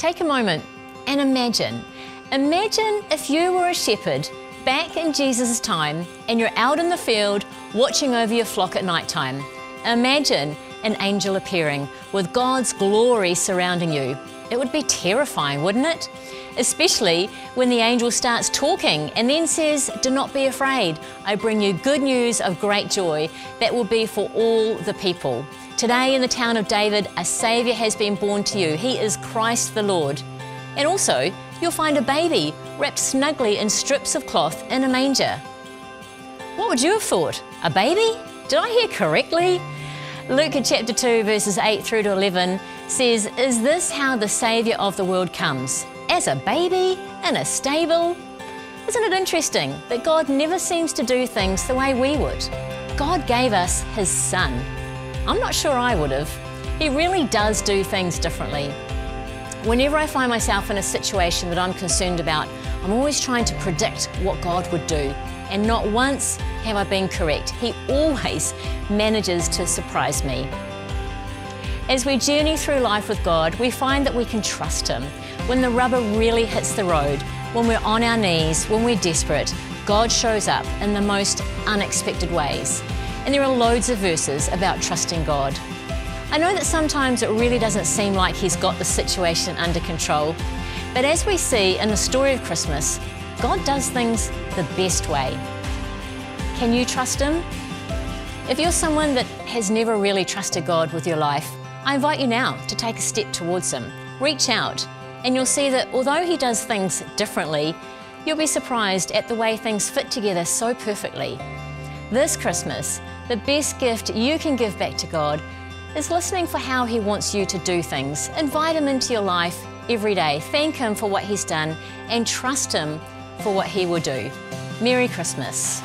Take a moment and imagine. Imagine if you were a shepherd back in Jesus' time and you're out in the field watching over your flock at night time. Imagine an angel appearing with God's glory surrounding you. It would be terrifying, wouldn't it? Especially when the angel starts talking and then says, "Do not be afraid. I bring you good news of great joy that will be for all the people. Today in the town of David, a Saviour has been born to you. He is Christ the Lord." And also, you'll find a baby wrapped snugly in strips of cloth in a manger. What would you have thought? A baby? Did I hear correctly? Luke chapter 2 verses 8 through to 11 says, "Is this how the Saviour of the world comes? As a baby in a stable?" Isn't it interesting that God never seems to do things the way we would? God gave us His Son. I'm not sure I would have. He really does do things differently. Whenever I find myself in a situation that I'm concerned about, I'm always trying to predict what God would do. And not once have I been correct. He always manages to surprise me. As we journey through life with God, we find that we can trust Him. When the rubber really hits the road, when we're on our knees, when we're desperate, God shows up in the most unexpected ways. And there are loads of verses about trusting God. I know that sometimes it really doesn't seem like He's got the situation under control, but as we see in the story of Christmas, God does things the best way. Can you trust Him? If you're someone that has never really trusted God with your life, I invite you now to take a step towards Him. Reach out, and you'll see that although He does things differently, you'll be surprised at the way things fit together so perfectly. This Christmas, the best gift you can give back to God is listening for how He wants you to do things. Invite Him into your life every day. Thank Him for what He's done and trust Him for what He will do. Merry Christmas.